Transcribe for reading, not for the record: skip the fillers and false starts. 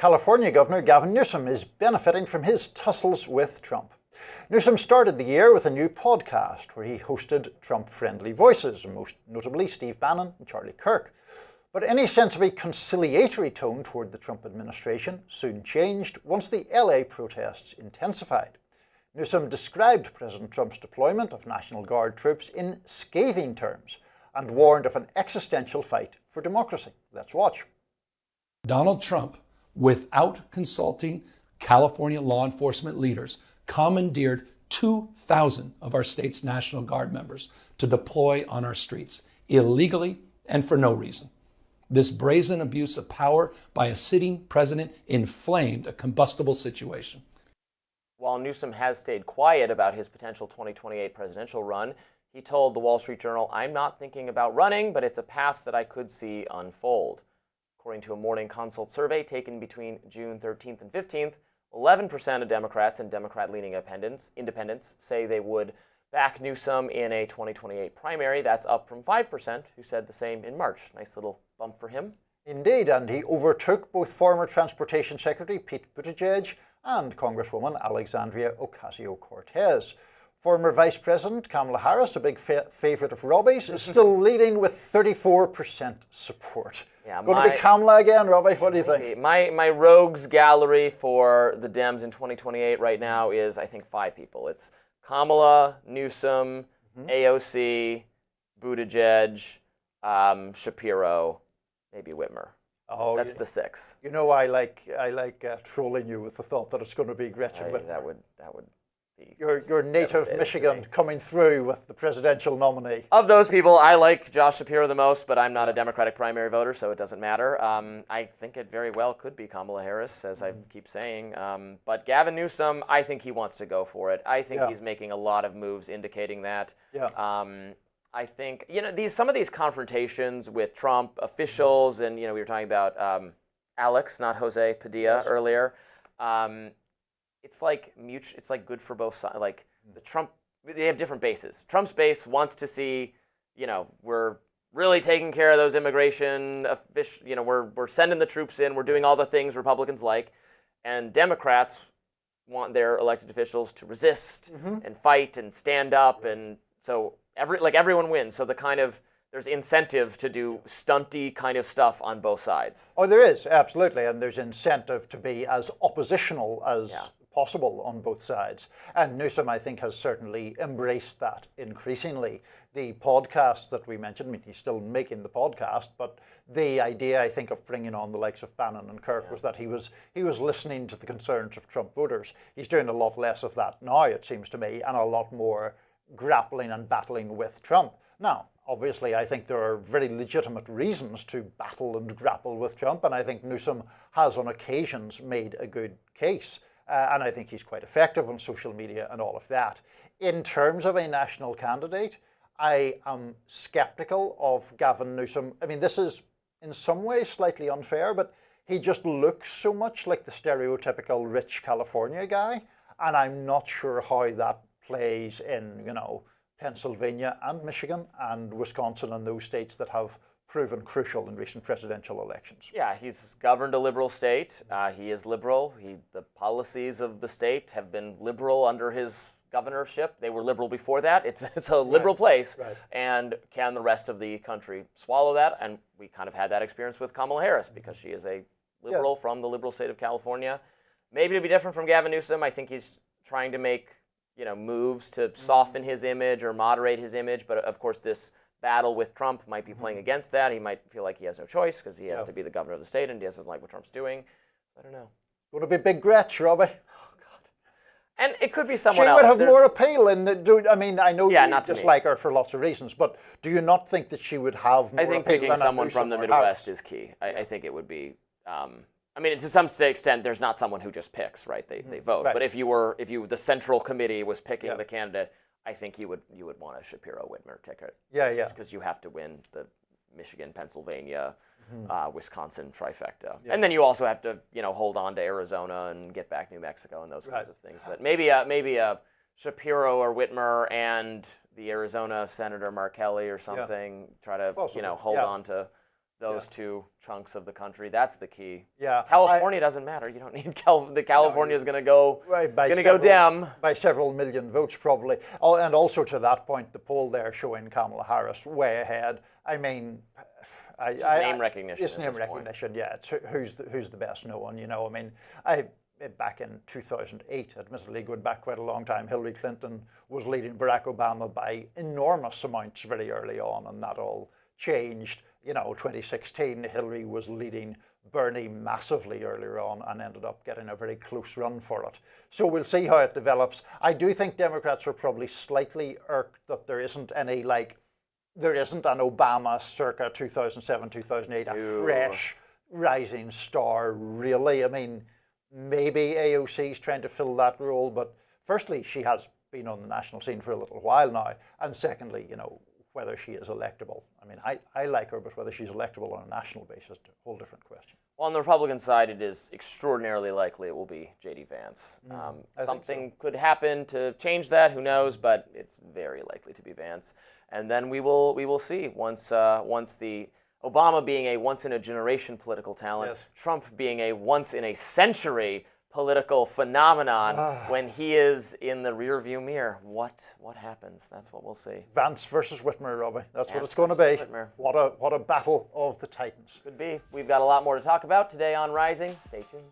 California Governor Gavin Newsom is benefiting from his tussles with Trump. Newsom started the year with a new podcast where he hosted Trump-friendly voices, most notably Steve Bannon and Charlie Kirk. But any sense of a conciliatory tone toward the Trump administration soon changed once the LA protests intensified. Newsom described President Trump's deployment of National Guard troops in scathing terms and warned of an existential fight for democracy. Let's watch. Donald Trump, without consulting California law enforcement leaders, commandeered 2,000 of our state's National Guard members to deploy on our streets, illegally and for no reason. This brazen abuse of power by a sitting president inflamed a combustible situation. While Newsom has stayed quiet about his potential 2028 presidential run, he told the Wall Street Journal, "I'm not thinking about running, but it's a path that I could see unfold." According to a Morning Consult survey taken between June 13th and 15th, 11% of Democrats and Democrat-leaning independents say they would back Newsom in a 2028 primary. That's up from 5% who said the same in March. Nice little bump for him. Indeed, and he overtook both former Transportation Secretary Pete Buttigieg and Congresswoman Alexandria Ocasio-Cortez. Former Vice President Kamala Harris, a big favourite of Robby's, is still leading with 34% support. Yeah, going to be Kamala again, Robby? What do you think? My rogues gallery for the Dems in 2028 right now is, I think, 5 people. It's Kamala, Newsom, AOC, Buttigieg, Shapiro, maybe Whitmer. Oh, that's the 6. You know, I like trolling you with the thought that it's going to be Gretchen Whitmer. That would be your native Michigan coming through with the presidential nominee. Of those people, I like Josh Shapiro the most, but I'm not a Democratic primary voter, so it doesn't matter. I think it very well could be Kamala Harris, as I keep saying. But Gavin Newsom, I think he wants to go for it. I think he's making a lot of moves indicating that. Yeah. I think, some of these confrontations with Trump officials, and, we were talking about Alex, not Jose Padilla, earlier. It's like it's like good for both sides. Like they have different bases. Trump's base wants to see, we're really taking care of those immigration officials. We're sending the troops in. We're doing all the things Republicans like, and Democrats want their elected officials to resist and fight and stand up, and so everyone wins. So there's incentive to do stunty kind of stuff on both sides. Oh, there is, absolutely. And there's incentive to be as oppositional as possible on both sides. And Newsom, I think, has certainly embraced that increasingly. The podcast that we mentioned, he's still making the podcast, but the idea, I think, of bringing on the likes of Bannon and Kirk was that he was listening to the concerns of Trump voters. He's doing a lot less of that now, it seems to me, and a lot more grappling and battling with Trump. Now, obviously, I think there are very legitimate reasons to battle and grapple with Trump, and I think Newsom has on occasions made a good case. And I think he's quite effective on social media and all of that. In terms of a national candidate, I am skeptical of Gavin Newsom. This is in some ways slightly unfair, but he just looks so much like the stereotypical rich California guy, and I'm not sure how that plays in, Pennsylvania and Michigan and Wisconsin and those states that have proven crucial in recent presidential elections. Yeah, he's governed a liberal state. He is liberal. The policies of the state have been liberal under his governorship. They were liberal before that. It's a liberal place. Right. And can the rest of the country swallow that? And we kind of had that experience with Kamala Harris because she is a liberal from the liberal state of California. Maybe it'll be different from Gavin Newsom. I think he's trying to make moves to soften his image or moderate his image. But of course, this battle with Trump might be playing against that. He might feel like he has no choice because he has to be the governor of the state and he doesn't like what Trump's doing. I don't know. Going to be big Gretch, Robby. Oh, God. And it could be someone else. She would have more appeal in the... I know you dislike her for lots of reasons, but do you not think that she would have more appeal? I think picking someone from the Midwest is key. I think it would be... to some extent, there's not someone who just picks, right? They vote. Right. But if the central committee was picking the candidate, I think you would want a Shapiro-Whitmer ticket. Because you have to win the Michigan, Pennsylvania, Wisconsin trifecta. Yeah. And then you also have to, hold on to Arizona and get back New Mexico and those kinds of things. But maybe a Shapiro or Whitmer and the Arizona Senator Mark Kelly or something try to, hold on to those two chunks of the country. That's the key. Yeah. California doesn't matter. You don't need California is going to go go Dem by several million votes probably. Oh, and also to that point, the poll there showing Kamala Harris way ahead. I mean, it's name recognition. It's name recognition. Yeah. It's who's the best known. You know. I mean, back in 2008, admittedly going back quite a long time, Hillary Clinton was leading Barack Obama by enormous amounts very early on, and that all changed. You know, 2016, Hillary was leading Bernie massively earlier on and ended up getting a very close run for it. So we'll see how it develops. I do think Democrats are probably slightly irked that there isn't an Obama circa 2007, 2008, a fresh rising star, really. I mean, maybe AOC's trying to fill that role, but firstly, she has been on the national scene for a little while now, and secondly, you know, whether she is electable. I mean, I like her, but whether she's electable on a national basis is a whole different question. Well, on the Republican side, it is extraordinarily likely it will be J.D. Vance. Something could happen to change that, who knows, but it's very likely to be Vance. And then we will see once the Obama being a once-in-a-generation political talent, yes. Trump being a once-in-a-century political phenomenon, when he is in the rearview mirror, what happens? That's what we'll see. Vance versus Whitmer, Robby. That's Vance what it's going to be. Whitmer. What a battle of the Titans. Could be. We've got a lot more to talk about today on Rising. Stay tuned.